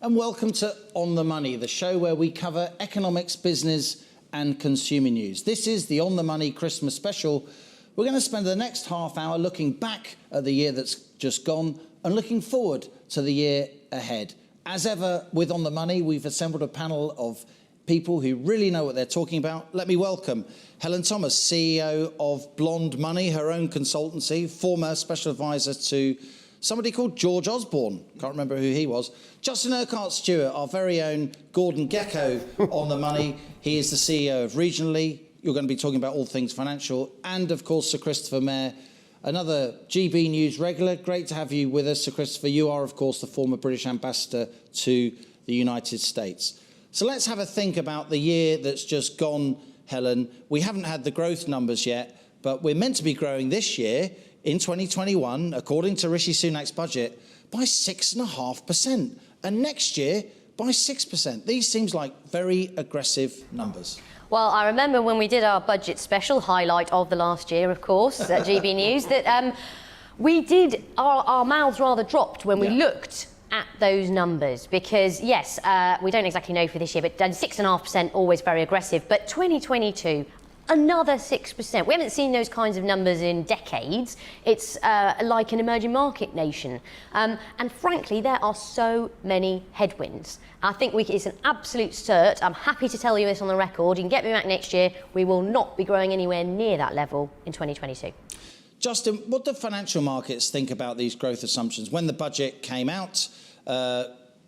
and welcome to On the Money, the show where we cover economics, business and consumer news. This is the On the Money Christmas special. We're going to spend the next half hour looking back at the year that's just gone and looking forward to the year ahead. As ever with On the Money, we've assembled a panel of people who really know what they're talking about. Let me welcome Helen Thomas, CEO of Blonde Money, her own consultancy, former special advisor to somebody called George Osborne. Can't remember who he was. Justin Urquhart-Stewart, our very own Gordon Gecko on the money. He is the CEO of Regionally. You're going to be talking about all things financial. And, of course, Sir Christopher Mayer, another GBNews regular. Great to have you with us, Sir Christopher. You are, of course, the former British ambassador to the United States. So let's have a think about the year that's just gone, Helen. We haven't had the growth numbers yet, but we're meant to be growing this year in 2021, according to Rishi Sunak's budget, by 6.5%, and next year by 6%. These seems like very aggressive numbers. Well, I remember when we did our budget special, highlight of the last year, of course, at GB News, that we did, our mouths rather dropped when we looked at those numbers, because yes, we don't exactly know for this year, but 6.5% always very aggressive, but 2022, another 6%. We haven't seen those kinds of numbers in decades. It's like an emerging market nation. And frankly, there are so many headwinds. I think it's an absolute cert. I'm happy to tell you this on the record. You can get me back next year. We will not be growing anywhere near that level in 2022. Justin, what do financial markets think about these growth assumptions? When the budget came out,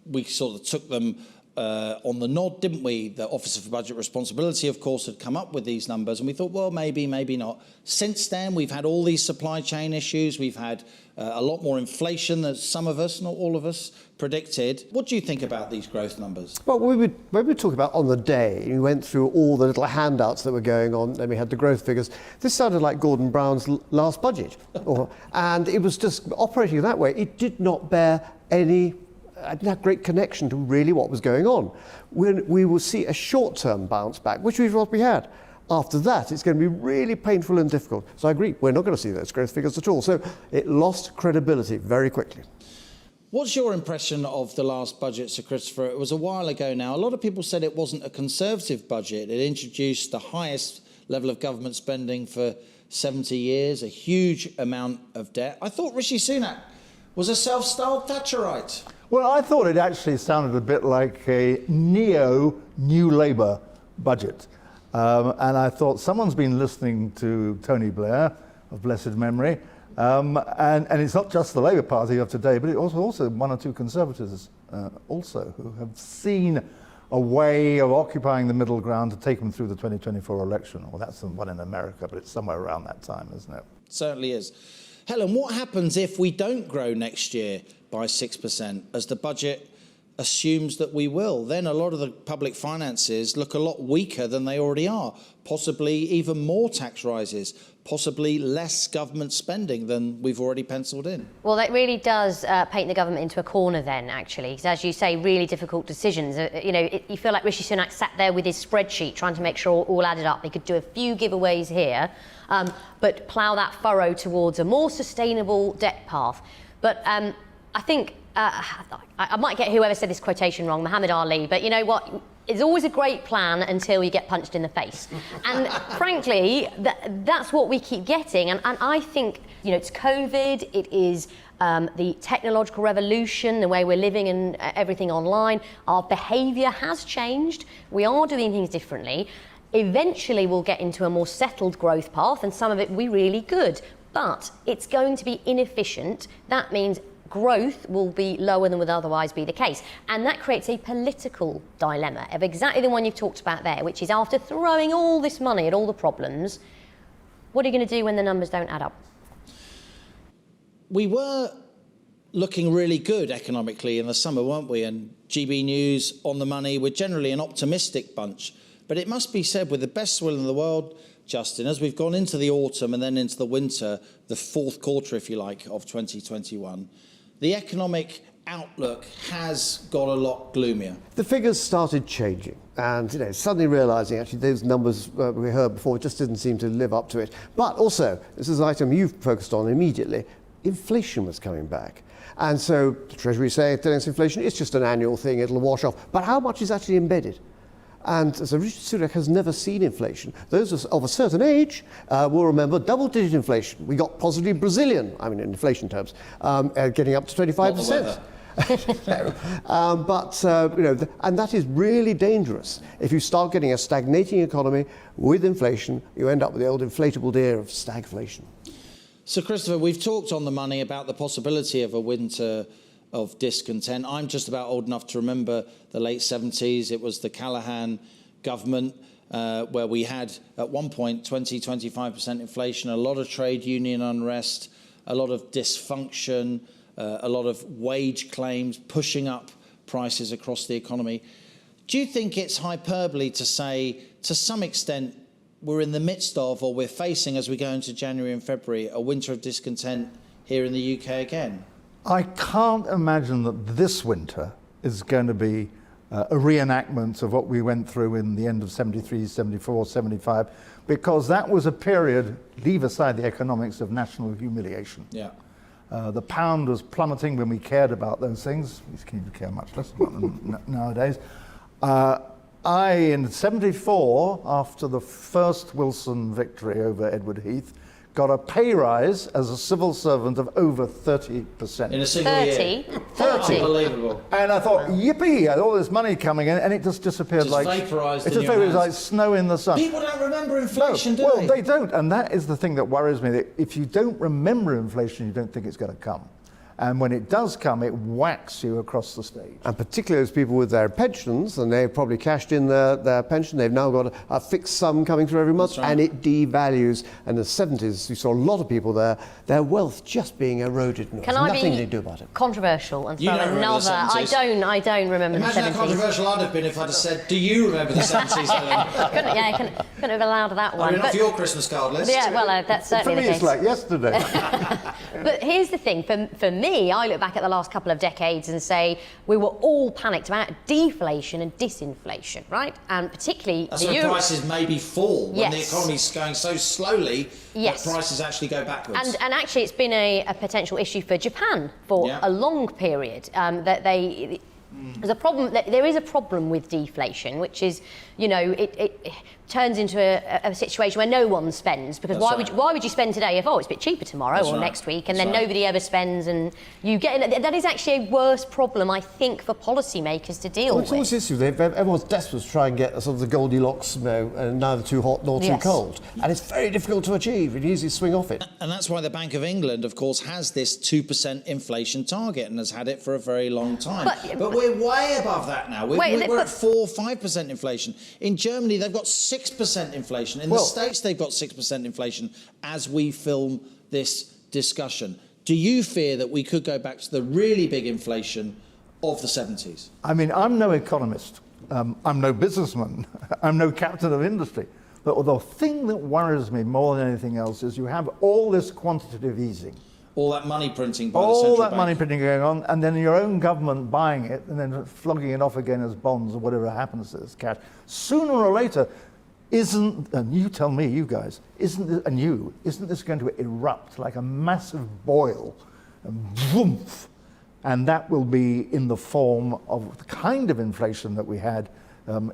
we sort of took them on the nod, didn't we? The Office for Budget Responsibility, of course, had come up with these numbers, and we thought, well, maybe, maybe not. Since then, we've had all these supply chain issues. We've had a lot more inflation than some of us, not all of us, predicted. What do you think about these growth numbers? Well, when we were talking about on the day, we went through all the little handouts that were going on, then we had the growth figures. This sounded like Gordon Brown's last budget, and it was just operating that way. It did not bear any that great connection to really what was going on. We will see a short-term bounce back, which we've already had. After that, it's going to be really painful and difficult. So I agree, we're not going to see those growth figures at all. So it lost credibility very quickly. What's your impression of the last budget, Sir Christopher? It was a while ago now. A lot of people said it wasn't a Conservative budget. It introduced the highest level of government spending for 70 years, a huge amount of debt. I thought Rishi Sunak was a self-styled Thatcherite. Well, I thought it actually sounded a bit like a neo-New Labour budget. And I thought someone's been listening to Tony Blair, of blessed memory, and it's not just the Labour Party of today, but it also one or two Conservatives also, who have seen a way of occupying the middle ground to take them through the 2024 election. Well, that's the one in America, but it's somewhere around that time, isn't it? Certainly is. Helen, what happens if we don't grow next year by 6%, as the budget assumes that we will? Then a lot of the public finances look a lot weaker than they already are, possibly even more tax rises, possibly less government spending than we've already penciled in. Well, that really does paint the government into a corner then, actually, because as you say, really difficult decisions. You feel like Rishi Sunak sat there with his spreadsheet trying to make sure all added up. He could do a few giveaways here, but plough that furrow towards a more sustainable debt path. But I think, I might get whoever said this quotation wrong, Muhammad Ali, but you know what? It's always a great plan until you get punched in the face. And frankly, that's what we keep getting. And I think, it's COVID, it is the technological revolution, the way we're living and everything online. Our behaviour has changed. We are doing things differently. Eventually, we'll get into a more settled growth path, and some of it will be really good. But it's going to be inefficient. That means growth will be lower than would otherwise be the case. And that creates a political dilemma of exactly the one you've talked about there, which is after throwing all this money at all the problems, what are you going to do when the numbers don't add up? We were looking really good economically in the summer, weren't we? And GB News, On the Money, we're generally an optimistic bunch. But it must be said, with the best will in the world, Justin, as we've gone into the autumn and then into the winter, the fourth quarter, if you like, of 2021, the economic outlook has got a lot gloomier. The figures started changing, and suddenly realising actually those numbers we heard before just didn't seem to live up to it. But also, this is an item you've focused on immediately, inflation was coming back. And so the Treasury say against inflation, it's just an annual thing, it'll wash off. But how much is actually embedded? And so Richard Sunak has never seen inflation. Those of a certain age will remember double-digit inflation. We got positively Brazilian, I mean in inflation terms, getting up to 25%. And that is really dangerous. If you start getting a stagnating economy with inflation, you end up with the old inflatable deer of stagflation. So, Christopher, we've talked on the money about the possibility of a winter of discontent. I'm just about old enough to remember the late 70s. It was the Callaghan government where we had, at one point, 20-25% inflation, a lot of trade union unrest, a lot of dysfunction, a lot of wage claims pushing up prices across the economy. Do you think it's hyperbole to say, to some extent, we're in the midst of, or we're facing as we go into January and February, a winter of discontent here in the UK again? I can't imagine that this winter is going to be a reenactment of what we went through in the end of 73, 74, 75, because that was a period, leave aside the economics, of national humiliation. Yeah. The pound was plummeting when we cared about those things. We seem to care much less about them nowadays. In 74, after the first Wilson victory over Edward Heath, got a pay rise as a civil servant of over 30%. In a single 30? year. 30? Unbelievable. And I thought, yippee, I had all this money coming in, and it just disappeared Just like... vaporised It in just your vaporised hands. like snow in the sun. People don't remember inflation, do well, they? they don't, and that is the thing that worries me. That if you don't remember inflation, you don't think it's going to come. And when it does come, it whacks you across the stage. And particularly those people with their pensions, and they've probably cashed in their pension, they've now got a fixed sum coming through every month, That's right. and it devalues. And in the 70s, you saw a lot of people there, their wealth just being eroded. And Can there was I nothing be they do about it. controversial and You throw don't remember the another? 70s. I don't remember Imagine the how 70s. controversial I'd have been if I'd have said, do you remember the 70s, Helen? couldn't have allowed that one. I mean, off your Christmas card list. Yeah, well, that's For certainly me, the it's case. like yesterday. But here's the thing, for me, I look back at the last couple of decades and say we were all panicked about deflation and disinflation, right? And particularly That's the when euro. prices maybe fall, when the Yes. economy's going so slowly Yes. that prices actually go backwards. And actually, it's been a potential issue for Japan for Yeah. a long period. That there's a problem. There is a problem with deflation, which is, it turns into a situation where no one spends, because That's why would you spend today if it's a bit cheaper tomorrow That's or right. next week, and That's then right. nobody ever spends, and you get that is actually a worse problem, I think, for policymakers to deal Well, it's always with. this issue. Everyone's desperate to try and get sort of the Goldilocks, neither too hot nor too Yes. cold. And it's very difficult to achieve. It easily swing off it. And that's why the Bank of England, of course, has this 2% inflation target and has had it for a very long time. But we're way above that now. We're at 4-5% inflation. In Germany, they've got 6% inflation. In the States, they've got 6% inflation as we film this discussion. Do you fear that we could go back to the really big inflation of the 70s? I mean, I'm no economist. I'm no businessman. I'm no captain of industry. But the thing that worries me more than anything else is you have all this quantitative easing. All that money printing by the central All bank. that money printing going on, and then your own government buying it and then flogging it off again as bonds or whatever happens to this cash. Sooner or later, and you tell me, you guys, isn't this going to erupt like a massive boil, and vroomf, and that will be in the form of the kind of inflation that we had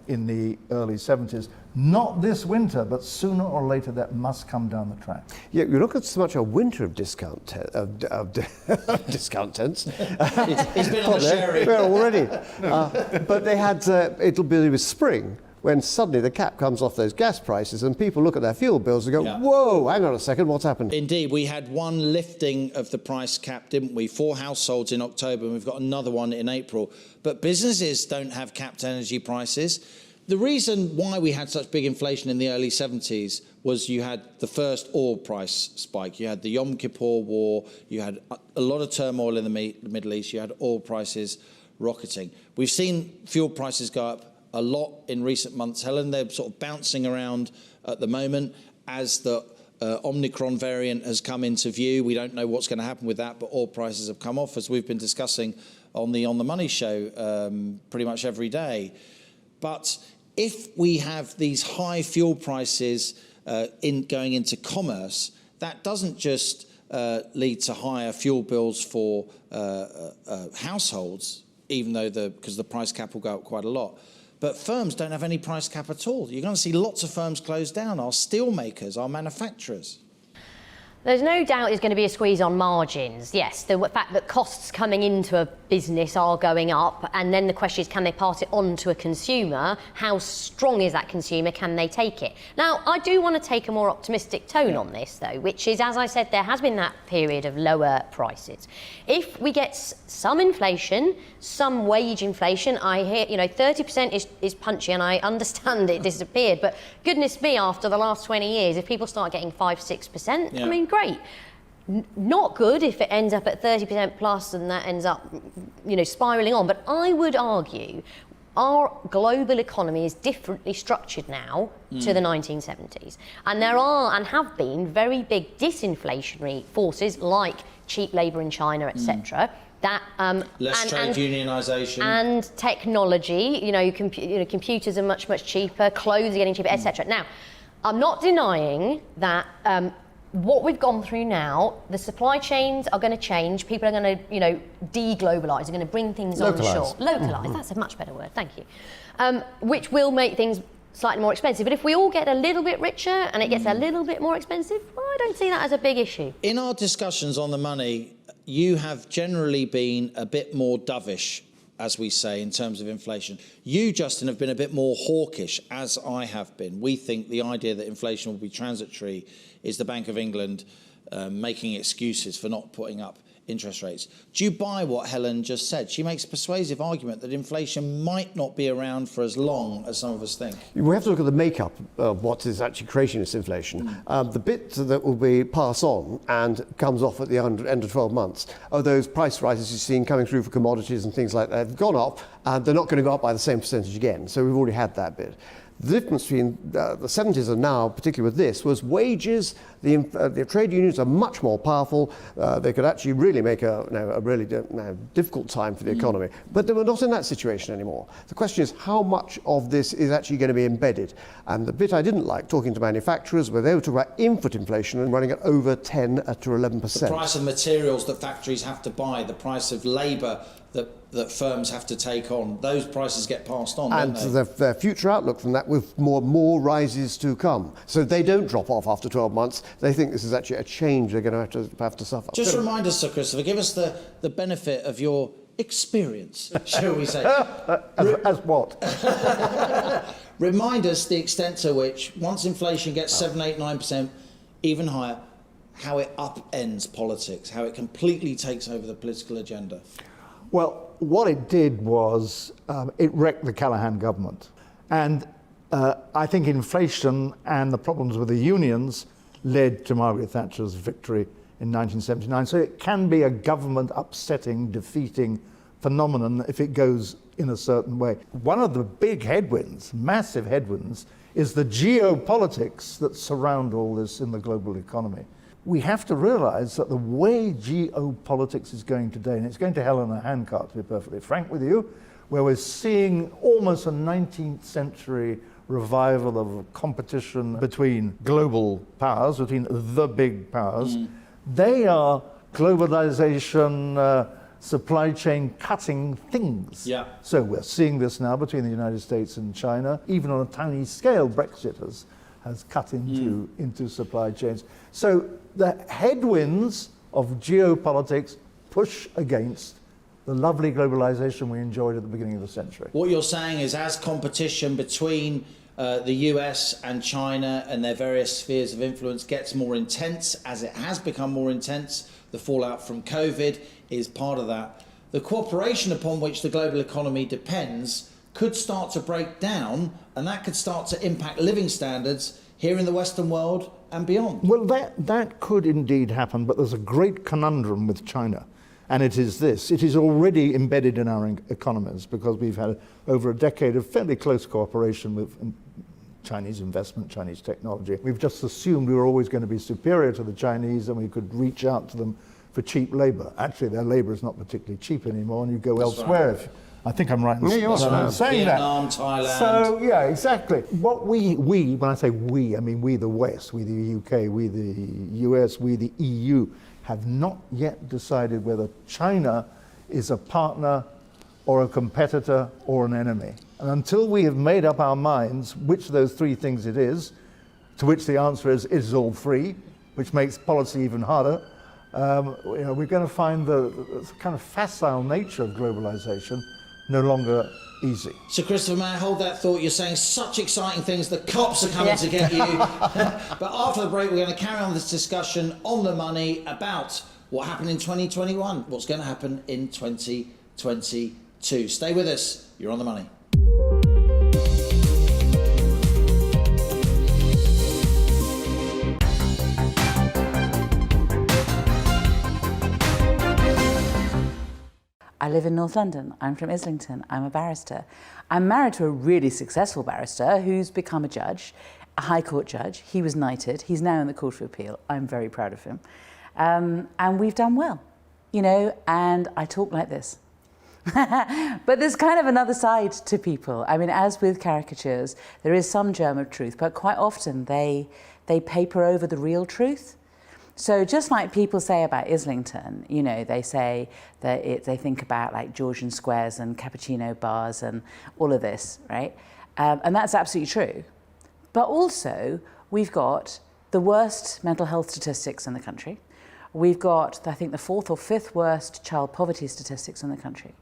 in the early 70s. Not this winter, but sooner or later that must come down the track. Yeah, you look at so much a winter of discount tents. He's been on the sherry. Well, already. But they had, it'll be with spring, when suddenly the cap comes off those gas prices and people look at their fuel bills and go, whoa, hang on a second, what's happened? Indeed, we had one lifting of the price cap, didn't we? 4 households in October, and we've got another one in April. But businesses don't have capped energy prices. The reason why we had such big inflation in the early 70s was you had the first oil price spike. You had the Yom Kippur War. You had a lot of turmoil in the Middle East. You had oil prices rocketing. We've seen fuel prices go up a lot in recent months, Helen. They're sort of bouncing around at the moment as the Omicron variant has come into view. We don't know what's going to happen with that, but oil prices have come off, as we've been discussing on the On the Money show pretty much every day. But if we have these high fuel prices going into commerce, that doesn't just lead to higher fuel bills for households, even though because the price cap will go up quite a lot. But firms don't have any price cap at all. You're going to see lots of firms close down, our steel makers, our manufacturers. There's no doubt there's going to be a squeeze on margins. Yes, the fact that costs coming into a business are going up, and then the question is, can they pass it on to a consumer? How strong is that consumer? Can they take it? Now, I do want to take a more optimistic tone on this, though, which is, as I said, there has been that period of lower prices. If we get some inflation, some wage inflation, I hear, 30% is punchy, and I understand it disappeared, but goodness me, after the last 20 years, if people start getting 5-6%, I mean, great. Not good if it ends up at 30% plus and that ends up, spiralling on. But I would argue our global economy is differently structured now to the 1970s. And there are and have been very big disinflationary forces like cheap labour in China, etc. That less trade unionisation and technology. Computers are much cheaper, clothes are getting cheaper, etc. Now, I'm not denying that. What we've gone through now, the supply chains are going to change. People are going to, de-globalise. They're going to bring things onshore. Localise. That's a much better word. Thank you. Which will make things slightly more expensive. But if we all get a little bit richer and it gets a little bit more expensive, well, I don't see that as a big issue. In our discussions on the money, you have generally been a bit more dovish, as we say, in terms of inflation. You, Justin, have been a bit more hawkish, as I have been. We think the idea that inflation will be transitory is the Bank of England making excuses for not putting up interest rates. Do you buy what Helen just said? She makes a persuasive argument that inflation might not be around for as long as some of us think. We have to look at the makeup of what is actually creating this inflation. The bit that will be passed on and comes off at the end of 12 months are those price rises you've seen coming through for commodities and things like that. They've gone up and they're not going to go up by the same percentage again. So we've already had that bit. The difference between the 70s and now, particularly with this, was wages. The trade unions are much more powerful. They could actually really make a really difficult time for the economy. But we're not in that situation anymore. The question is how much of this is actually going to be embedded. And the bit I didn't like, talking to manufacturers, where they were talking about input inflation and running at over 10 to 11%. The price of materials that factories have to buy, the price of labour that firms have to take on, those prices get passed on, and don't they? their future outlook from that with more rises to come. So they don't drop off after 12 months. They think this is actually a change they're going to have to suffer. Just remind us, Sir Christopher, give us the benefit of your experience, shall we say. As what? Remind us the extent to which, once inflation gets 7, 8, 9%, even higher, how it upends politics, how it completely takes over the political agenda. Well, what it did was it wrecked the Callaghan government. And I think inflation and the problems with the unions led to Margaret Thatcher's victory in 1979. So it can be a government upsetting, defeating phenomenon if it goes in a certain way. One of the big headwinds, massive headwinds, is the geopolitics that surround all this in the global economy. We have to realize that the way geopolitics is going today, and it's going to hell in a handcart, to be perfectly frank with you, where we're seeing almost a 19th century revival of competition between global powers, between the big powers. They are globalization, supply chain cutting things. Yeah. So we're seeing this now between the United States and China. Even on a tiny scale, Brexit has cut into supply chains. So the headwinds of geopolitics push against the lovely globalization we enjoyed at the beginning of the century. What you're saying is, as competition between the US and China and their various spheres of influence gets more intense, as it has become more intense, the fallout from COVID is part of that. The cooperation upon which the global economy depends could start to break down, and that could start to impact living standards here in the Western world and beyond. Well, that could indeed happen, but there's a great conundrum with China. And it is this. It is already embedded in our economies because we've had over a decade of fairly close cooperation with Chinese investment, Chinese technology. We've just assumed we were always going to be superior to the Chinese and we could reach out to them for cheap labor. Actually, their labor is not particularly cheap anymore, and you go elsewhere I think I'm right in Yeah, you are. saying Vietnam, that. Thailand. So, yeah, exactly. What we, when I say we, I mean we the West, we the UK, we the US, we the EU, have not yet decided whether China is a partner or a competitor or an enemy. And until we have made up our minds which of those three things it is, to which the answer is it is all free, which makes policy even harder, we're going to find the kind of facile nature of globalization no longer easy. So, Christopher, may I hold that thought? You're saying such exciting things. The cops are coming to get you. But after the break, we're going to carry on this discussion on the money about what happened in 2021, what's going to happen in 2022. Stay with us. You're on the money. I live in North London. I'm from Islington. I'm a barrister. I'm married to a really successful barrister who's become a judge, a High Court judge. He was knighted. He's now in the Court of Appeal. I'm very proud of him. And we've done well, you know, and I talk like this. But there's kind of another side to people. I mean, as with caricatures, there is some germ of truth, but quite often they paper over the real truth. So just like people say about Islington, you know, they say that they think about like Georgian squares and cappuccino bars and all of this, right? And that's absolutely true. But also, we've got the worst mental health statistics in the country. We've got, I think, the 4th or 5th worst child poverty statistics in the country.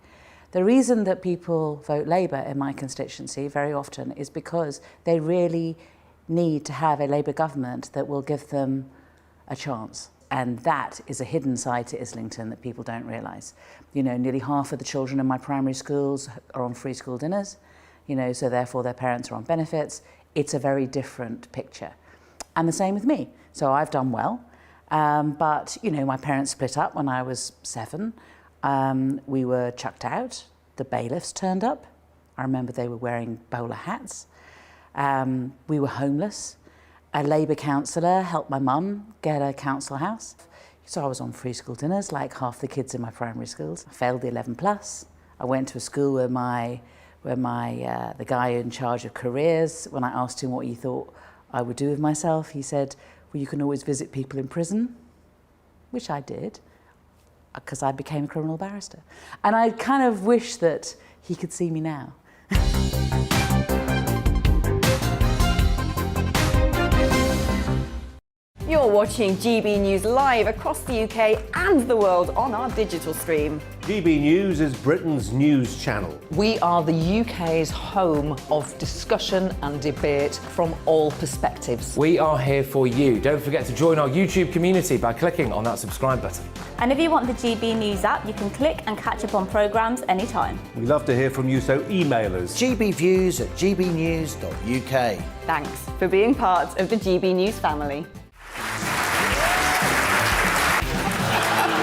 The reason that people vote Labour in my constituency very often is because they really need to have a Labour government that will give them a chance. And that is a hidden side to Islington that people don't realise. You know, nearly half of the children in my primary schools are on free school dinners, you know, so therefore their parents are on benefits. It's a very different picture. And the same with me. So I've done well, but, you know, my parents split up when I was 7. We were chucked out. The bailiffs turned up. I remember they were wearing bowler hats. We were homeless. A Labour councillor helped my mum get a council house. So I was on free school dinners like half the kids in my primary schools. I failed the 11 plus. I went to a school where the guy in charge of careers, when I asked him what he thought I would do with myself, he said, well, you can always visit people in prison, which I did, because I became a criminal barrister. And I kind of wish that he could see me now. You're watching GB News live across the UK and the world on our digital stream. GB News is Britain's news channel. We are the UK's home of discussion and debate from all perspectives. We are here for you. Don't forget to join our YouTube community by clicking on that subscribe button. And if you want the GB News app, you can click and catch up on programmes anytime. We love to hear from you, so email us. gbviews@gbnews.uk. Thanks for being part of the GB News family.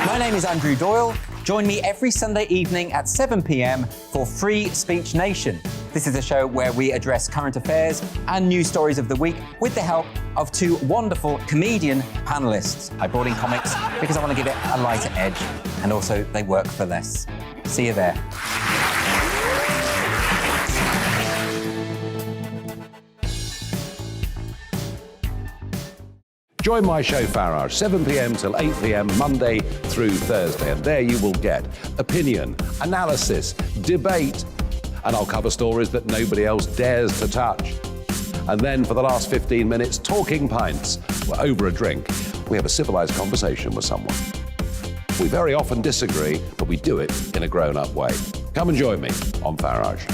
My name is Andrew Doyle. Join me every Sunday evening at 7 p.m. for Free Speech Nation. This is a show where we address current affairs and news stories of the week with the help of 2 wonderful comedian panellists. I brought in comics because I want to give it a lighter edge, and also they work for less. See you there. Join my show Farage, 7 p.m. till 8 p.m. Monday through Thursday, and there you will get opinion, analysis, debate, and I'll cover stories that nobody else dares to touch. And then for the last 15 minutes, talking pints. We're over a drink. We have a civilized conversation with someone. We very often disagree, but we do it in a grown-up way. Come and join me on Farage.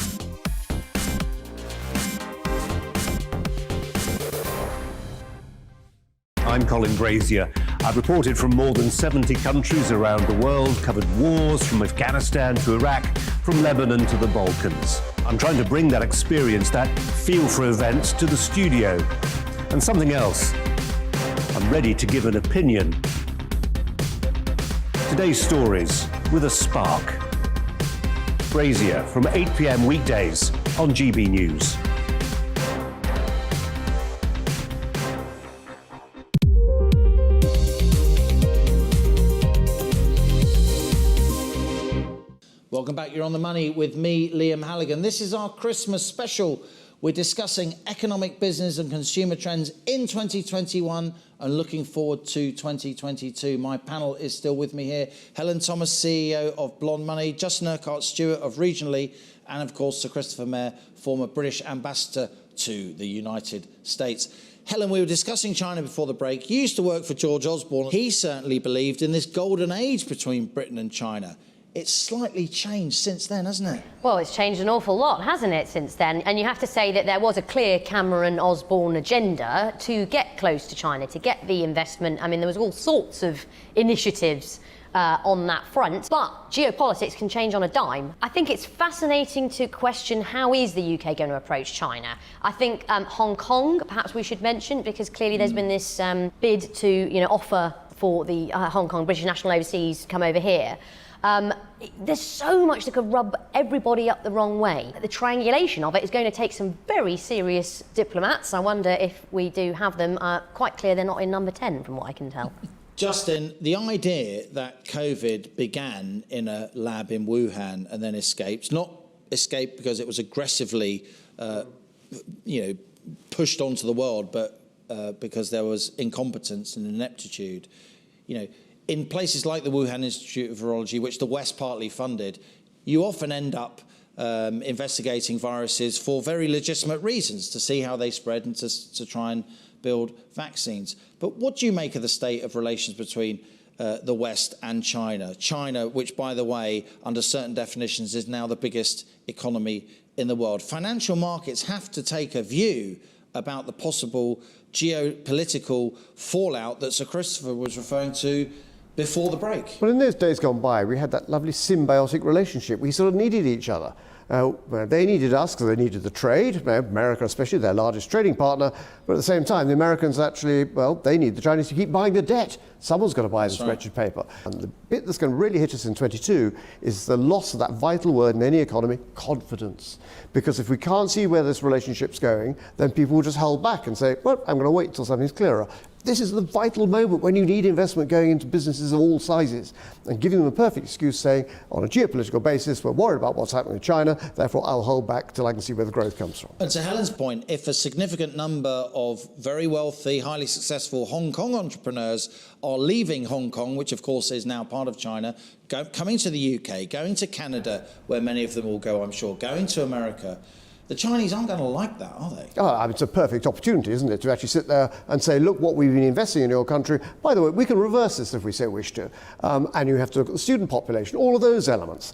I'm Colin Brazier. I've reported from more than 70 countries around the world, covered wars from Afghanistan to Iraq, from Lebanon to the Balkans. I'm trying to bring that experience, that feel for events, to the studio. And something else, I'm ready to give an opinion. Today's stories with a spark. Brazier from 8 p.m. weekdays on GB News. Welcome back. You're on the money with me, Liam Halligan. This is our Christmas special. We're discussing economic, business and consumer trends in 2021 and looking forward to 2022. My panel is still with me here. Helen Thomas, CEO of Blonde Money, Justin Urquhart-Stewart of Regionally, and of course Sir Christopher Mair, former British ambassador to the United States. Helen, we were discussing China before the break. You used to work for George Osborne. He certainly believed in this golden age between Britain and China. It's slightly changed since then, hasn't it? Well, it's changed an awful lot, hasn't it, since then? And you have to say that there was a clear Cameron-Osborne agenda to get close to China, to get the investment. I mean, there was all sorts of initiatives on that front. But geopolitics can change on a dime. I think it's fascinating to question how is the UK going to approach China. I think Hong Kong, perhaps we should mention, because clearly there's been this bid to, offer for the Hong Kong British National Overseas come over here. There's so much that could rub everybody up the wrong way. The triangulation of it is going to take some very serious diplomats. I wonder if we do have them. Quite clear they're not in number 10 from what I can tell. Justin, the idea that COVID began in a lab in Wuhan and then escaped, not escaped because it was aggressively, pushed onto the world, but because there was incompetence and ineptitude, in places like the Wuhan Institute of Virology, which the West partly funded, you often end up investigating viruses for very legitimate reasons, to see how they spread and to try and build vaccines. But what do you make of the state of relations between the West and China? China, which, by the way, under certain definitions, is now the biggest economy in the world. Financial markets have to take a view about the possible geopolitical fallout that Sir Christopher was referring to before the break. Well, in those days gone by, we had that lovely symbiotic relationship. We sort of needed each other. They needed us because they needed the trade, America especially, their largest trading partner. But at the same time, the Americans actually, they need the Chinese to keep buying the debt. Someone's got to buy this wretched paper. And the bit that's going to really hit us in 22 is the loss of that vital word in any economy, confidence. Because if we can't see where this relationship's going, then people will just hold back and say, well, I'm going to wait until something's clearer. This is the vital moment when you need investment going into businesses of all sizes, and giving them a perfect excuse saying, on a geopolitical basis, we're worried about what's happening in China, therefore I'll hold back till I can see where the growth comes from. And to Helen's point, if a significant number of very wealthy, highly successful Hong Kong entrepreneurs are leaving Hong Kong, which of course is now part of China, coming to the UK, going to Canada, where many of them will go, I'm sure, going to America, the Chinese aren't going to like that, are they? It's a perfect opportunity, isn't it, to actually sit there and say, look, what we've been investing in your country, by the way, we can reverse this if we so wish to. And you have to look at the student population, all of those elements.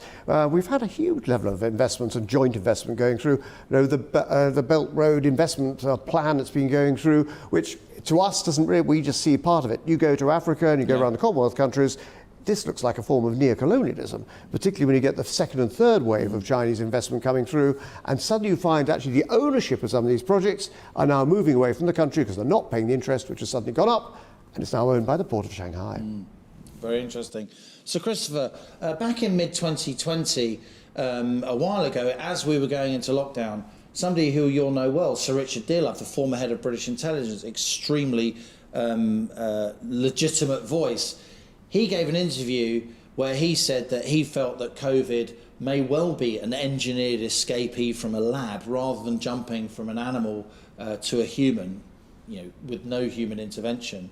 We've had a huge level of investment and joint investment going through. The Belt Road investment plan that's been going through, which to us doesn't really, we just see part of it. You go to Africa and you go around the Commonwealth countries, this looks like a form of neo-colonialism, particularly when you get the second and third wave of Chinese investment coming through, and suddenly you find actually the ownership of some of these projects are now moving away from the country because they're not paying the interest, which has suddenly gone up, and it's now owned by the Port of Shanghai. Very interesting. So, Christopher, back in mid-2020, a while ago, as we were going into lockdown, somebody who you'll know well, Sir Richard Dearlove, the former head of British intelligence, extremely legitimate voice, he gave an interview where he said that he felt that COVID may well be an engineered escapee from a lab rather than jumping from an animal to a human, with no human intervention.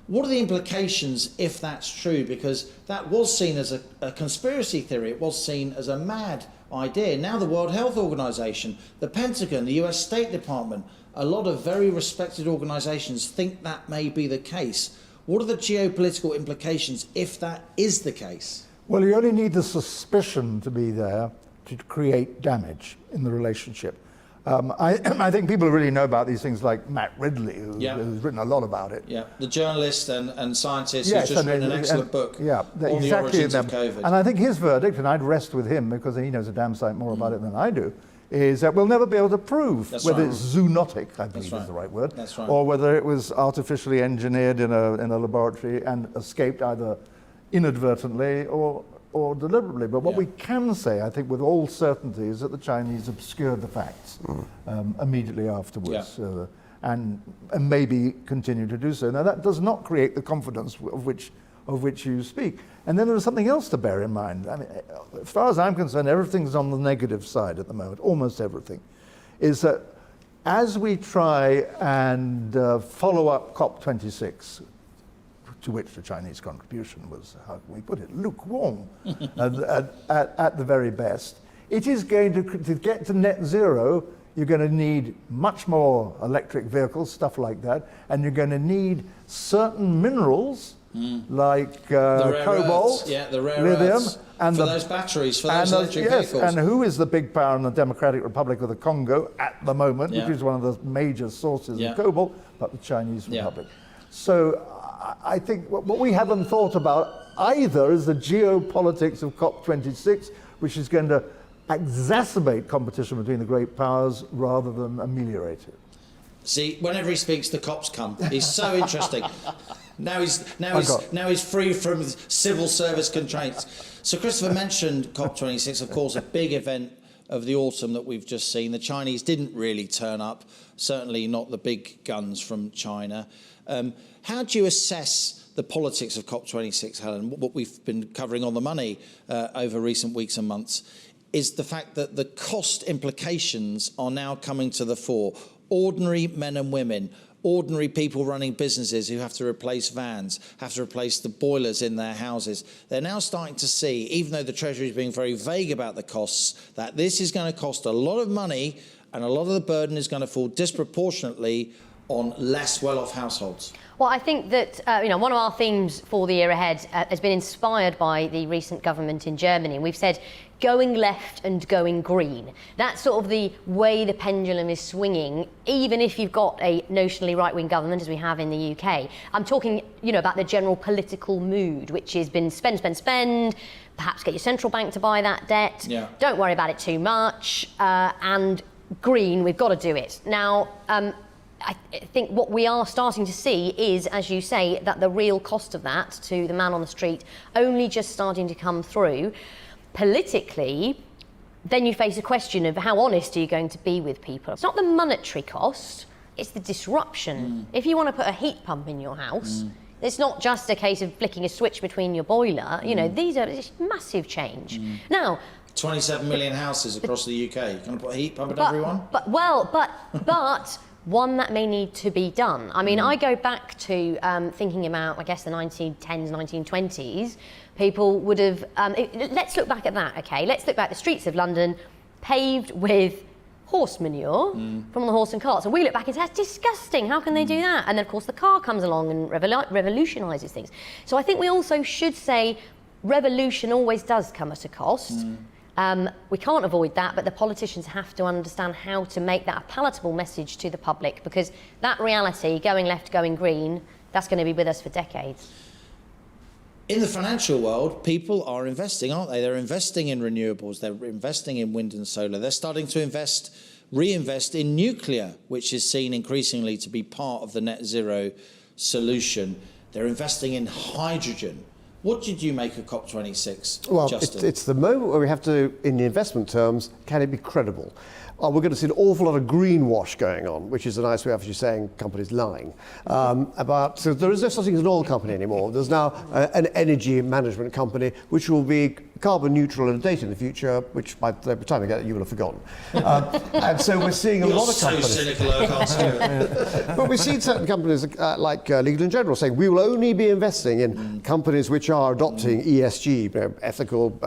What are the implications if that's true? Because that was seen as a conspiracy theory. It was seen as a mad idea. Now the World Health Organization, the Pentagon, the US State Department, a lot of very respected organizations think that may be the case. What are the geopolitical implications if that is the case? Well, you only need the suspicion to be there to create damage in the relationship. I think people really know about these things like Matt Ridley, who's written a lot about it. Yeah, the journalist and scientist who's just written an excellent book on the origins of COVID. And I think his verdict, and I'd rest with him because he knows a damn sight more about it than I do, is that we'll never be able to prove whether it's zoonotic, I believe is the right word, or whether it was artificially engineered in a laboratory and escaped either inadvertently or deliberately. But what we can say, I think, with all certainty, is that the Chinese obscured the facts immediately afterwards, and maybe continue to do so. Now, that does not create the confidence of of which you speak. And then there's something else to bear in mind. I mean, as far as I'm concerned, everything's on the negative side at the moment, almost everything. Is that as we try and follow up COP26, to which the Chinese contribution was, how can we put it, lukewarm at the very best, it is going to get to net zero. You're going to need much more electric vehicles, stuff like that, and you're going to need certain minerals like cobalt, the rare lithium, earths, and for those batteries, for those electric vehicles. And who is the big power in the Democratic Republic of the Congo at the moment, which is one of the major sources of cobalt, but the Chinese Republic. So I think what we haven't thought about either is the geopolitics of COP26, which is going to exacerbate competition between the great powers rather than ameliorate it. See, whenever he speaks, the cops come. He's so interesting. Now he's free from civil service constraints. So Christopher mentioned COP26, of course, a big event of the autumn that we've just seen. The Chinese didn't really turn up, certainly not the big guns from China. How do you assess the politics of COP26, Helen? What we've been covering on the money over recent weeks and months is the fact that the cost implications are now coming to the fore. Ordinary men and women, ordinary people running businesses who have to replace vans, have to replace the boilers in their houses. They're now starting to see, even though the Treasury is being very vague about the costs, that this is going to cost a lot of money and a lot of the burden is going to fall disproportionately on less well-off households. Well, I think that one of our themes for the year ahead has been inspired by the recent government in Germany. And we've said going left and going green. That's sort of the way the pendulum is swinging, even if you've got a notionally right-wing government, as we have in the UK. I'm talking, about the general political mood, which has been spend, spend, spend, perhaps get your central bank to buy that debt. Yeah. Don't worry about it too much. And green, we've got to do it. Now, I think what we are starting to see is, as you say, that the real cost of that to the man on the street only just starting to come through. Politically, then you face a question of how honest are you going to be with people? It's not the monetary cost, it's the disruption. If you want to put a heat pump in your house, it's not just a case of flicking a switch between your boiler. These are it's massive change. Now, 27 million houses across the UK. You're going to put a heat pump in everyone? But one that may need to be done. I mean, I go back to thinking about, I guess, the 1910s, 1920s. People would have... let's look back at that, OK? Let's look back at the streets of London, paved with horse manure from the horse and carts. And we look back and say, that's disgusting. How can they do that? And then, of course, the car comes along and revolutionises things. So I think we also should say revolution always does come at a cost. We can't avoid that, but the politicians have to understand how to make that a palatable message to the public, because that reality, going left, going green, that's going to be with us for decades. In the financial world, people are investing, aren't they? They're investing in renewables, they're investing in wind and solar. They're starting to reinvest in nuclear, which is seen increasingly to be part of the net zero solution. They're investing in hydrogen. What did you make of COP26, Well, Justin? it's the moment where we have to, in the investment terms, can it be credible? We're going to see an awful lot of greenwash going on, which is a nice way of actually saying companies lying. So there is no such thing as an oil company anymore. There's now an energy management company which will be carbon neutral and a date in the future, which by the time you get it, you will have forgotten. And so we're seeing a lot of companies. You're so cynical, I can't see it. But we've seen certain companies like Legal & General saying we will only be investing in companies which are adopting ESG, ethical,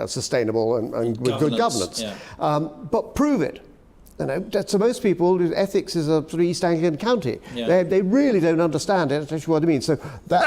sustainable and with good governance. Yeah. But prove it. To most people, ethics is a sort of East Anglian county. Yeah. They really don't understand it. That's what I mean. So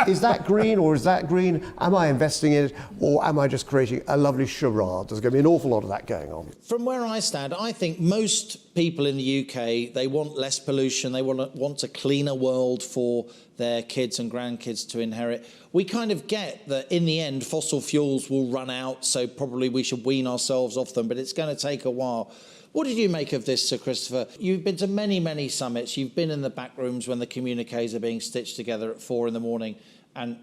is that green or is that green? Am I investing in it or am I just creating a lovely charade? There's going to be an awful lot of that going on. From where I stand, I think most people in the UK, they want less pollution. They want a cleaner world for their kids and grandkids to inherit. We kind of get that in the end, fossil fuels will run out, so probably we should wean ourselves off them, but it's going to take a while. What did you make of this, Sir Christopher? You've been to many, many summits. You've been in the back rooms when the communiques are being stitched together at 4 a.m.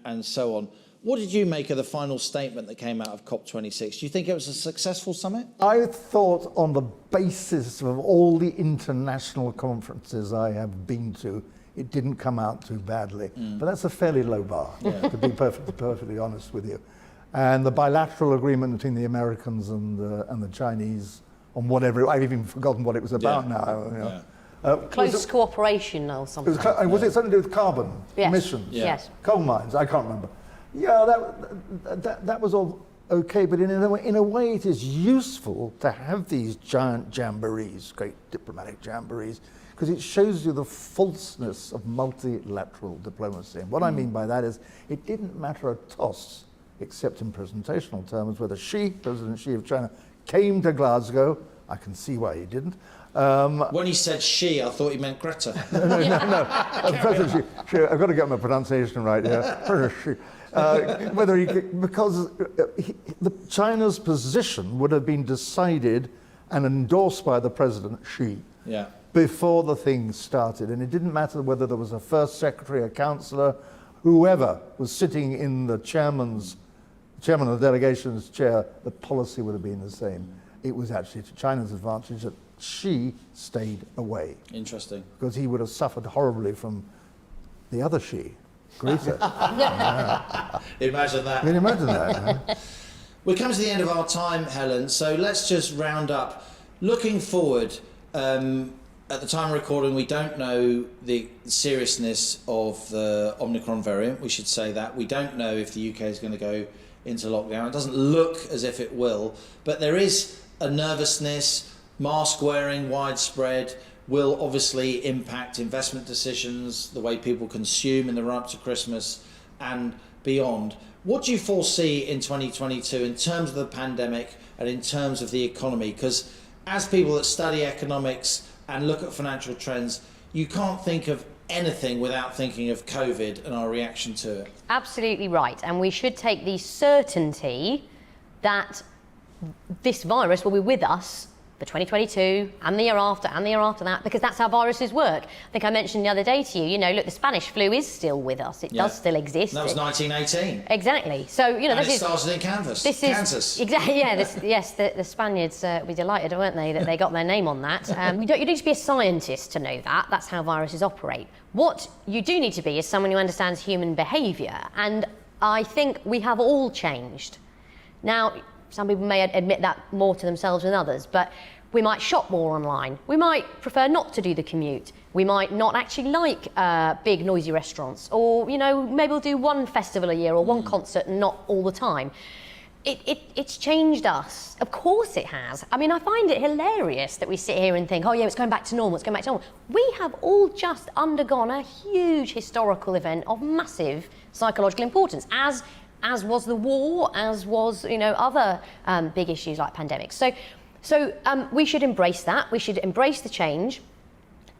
and so on. What did you make of the final statement that came out of COP26? Do you think it was a successful summit? I thought, on the basis of all the international conferences I have been to it didn't come out too badly. But that's a fairly low bar, to be perfectly honest with you. And the bilateral agreement between the Americans and the Chinese on whatever, I've even forgotten what it was about now. You know. Close cooperation or something. Was it something to do with carbon emissions? Yes. Coal mines, I can't remember. Yeah, that was all okay, but in a way it is useful to have these giant jamborees, great diplomatic jamborees, because it shows you the falseness of multilateral diplomacy. And what I mean by that is it didn't matter a toss, except in presentational terms, whether President Xi of China, came to Glasgow. I can see why he didn't. When he said she, I thought he meant Greta. No. President Xi, I've got to get my pronunciation right here. Because China's position would have been decided and endorsed by the President Xi before the thing started. And it didn't matter whether there was a first secretary, a councillor, whoever was sitting in the chairman of the delegation's chair, the policy would have been the same. It was actually to China's advantage that Xi stayed away. Interesting. Because he would have suffered horribly from the other Xi, Greta. Imagine that. Can you imagine that? We're coming to the end of our time, Helen, so let's just round up. Looking forward, at the time of recording, we don't know the seriousness of the Omicron variant. We should say that. We don't know if the UK is going to go into lockdown. It doesn't look as if it will, but there is a nervousness. Mask wearing widespread will obviously impact investment decisions, the way people consume in the run-up to Christmas and beyond. What do you foresee in 2022 in terms of the pandemic and in terms of the economy? Because as people that study economics and look at financial trends, you can't think of anything without thinking of COVID and our reaction to it. Absolutely right. And we should take the certainty that this virus will be with us for 2022 and the year after and the year after that, because that's how viruses work. I think I mentioned the other day to you, look, the Spanish flu is still with us. It does still exist. That was 1918. Exactly. So, and it started in Kansas. Exactly, yeah. Yes, the Spaniards were delighted, weren't they, that they got their name on that. You don't need to be a scientist to know that. That's how viruses operate. What you do need to be is someone who understands human behaviour. And I think we have all changed. Now, some people may admit that more to themselves than others, but we might shop more online. We might prefer not to do the commute. We might not actually like big, noisy restaurants. Or, maybe we'll do one festival a year or one concert and not all the time. It's changed us. Of course it has. I mean, I find it hilarious that we sit here and think, oh yeah, it's going back to normal, it's going back to normal. We have all just undergone a huge historical event of massive psychological importance, as was the war, as was, other big issues like pandemics. So we should embrace that. We should embrace the change.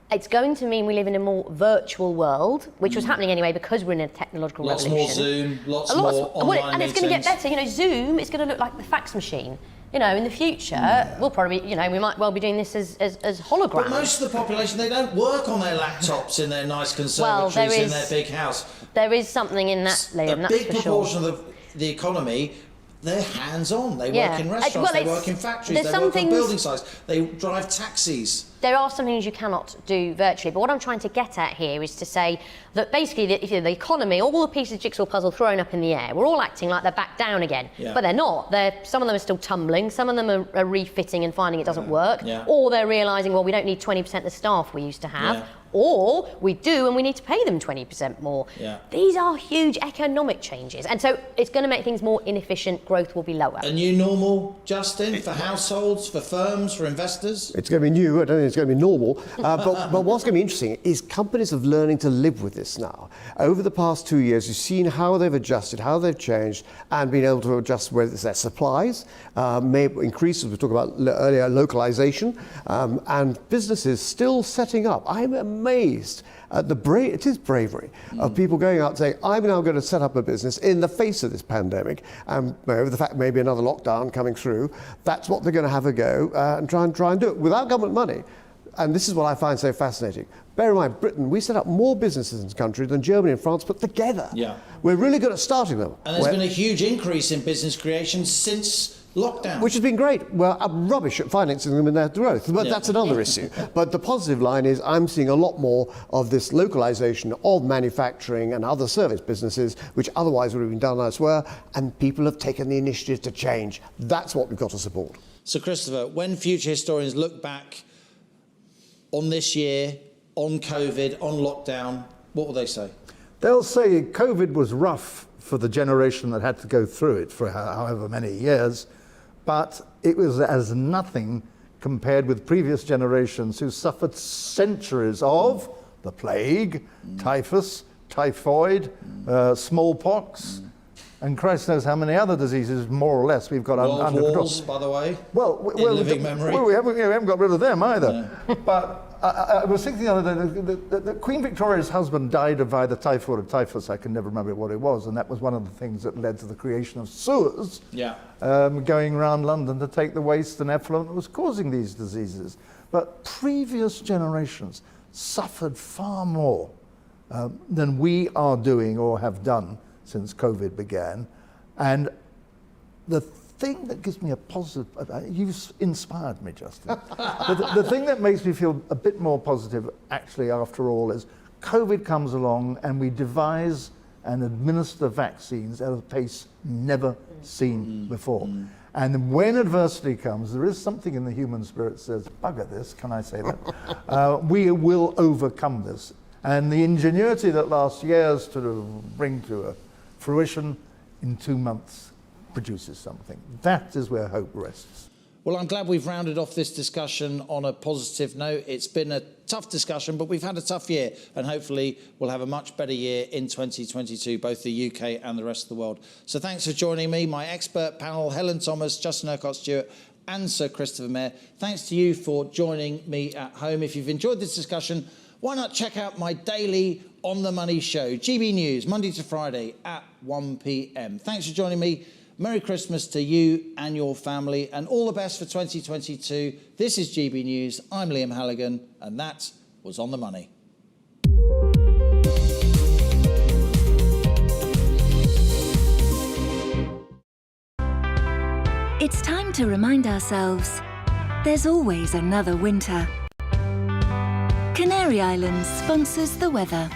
It's going to mean we live in a more virtual world, which was happening anyway because we're in a technological revolution. Lots more Zoom, lots more online and it's going to get better. Zoom is going to look like the fax machine. In the future, we'll probably, we might well be doing this as holograms. But most of the population, they don't work on their laptops in their nice conservatories in their big house. There is something in that, Liam, that's for sure. A big proportion of the economy, they're hands-on. They work in restaurants, they work in factories, they work on building sites, they drive taxis. There are some things you cannot do virtually, but what I'm trying to get at here is to say that basically the economy, all the pieces of the jigsaw puzzle thrown up in the air, we're all acting like they're back down again, but they're not. Some of them are still tumbling, some of them are refitting and finding it doesn't work, or they're realising, well, we don't need 20% of the staff we used to have, or we do and we need to pay them 20% more. These are huge economic changes, and so it's going to make things more inefficient, growth will be lower. A new normal, Justin, for households, for firms, for investors? It's going to be new, I don't think it's going to be normal, but what's going to be interesting is companies are learning to live with this now. Over the past 2 years, you've seen how they've adjusted, how they've changed, and been able to adjust whether it's their supplies, may increase, as we talked about earlier, localization, and businesses still setting up. I'm amazed at it is bravery of people going out and saying, I'm now going to set up a business in the face of this pandemic, and the fact maybe another lockdown coming through, that's what they're going to have a go and try and do it without government money. And this is what I find so fascinating. Bear in mind, Britain, we set up more businesses in this country than Germany and France put together. We're really good at starting them. And there's been a huge increase in business creation since Lockdown. Which has been great. Well, I'm rubbish at financing them in their growth, but that's another issue. But the positive line is I'm seeing a lot more of this localization of manufacturing and other service businesses, which otherwise would have been done elsewhere, and people have taken the initiative to change. That's what we've got to support. So, Christopher, when future historians look back on this year, on COVID, on lockdown, what will they say? They'll say COVID was rough for the generation that had to go through it for however many years, but it was as nothing compared with previous generations who suffered centuries of the plague, typhus, typhoid, smallpox, and Christ knows how many other diseases, more or less, we've got under control. Wars, by the way, well, in living memory. We haven't got rid of them either. But I was thinking the other day that Queen Victoria's husband died of either typhoid or typhus. I can never remember what it was, and that was one of the things that led to the creation of sewers going around London to take the waste and effluent that was causing these diseases. But previous generations suffered far more than we are doing or have done since COVID began. And the thing that gives me a positive, you've inspired me, Justin. The thing that makes me feel a bit more positive, actually, after all, is COVID comes along and we devise and administer vaccines at a pace never seen before. And when adversity comes, there is something in the human spirit that says, bugger this, can I say that? We will overcome this. And the ingenuity that lasts years to bring to a fruition in 2 months produces something. That is where hope rests. Well, I'm glad we've rounded off this discussion on a positive note. It's been a tough discussion, but we've had a tough year, and hopefully we'll have a much better year in 2022, both the UK and the rest of the world. So thanks for joining me, my expert panel, Helen Thomas, Justin Urquhart-Stewart, and Sir Christopher Mayer. Thanks to you for joining me at home. If you've enjoyed this discussion, why not check out my daily On the Money show, GB News, Monday to Friday at 1 p.m. Thanks for joining me. Merry Christmas to you and your family, and all the best for 2022. This is GB News. I'm Liam Halligan, and that was On the Money. It's time to remind ourselves there's always another winter. Canary Islands sponsors the weather.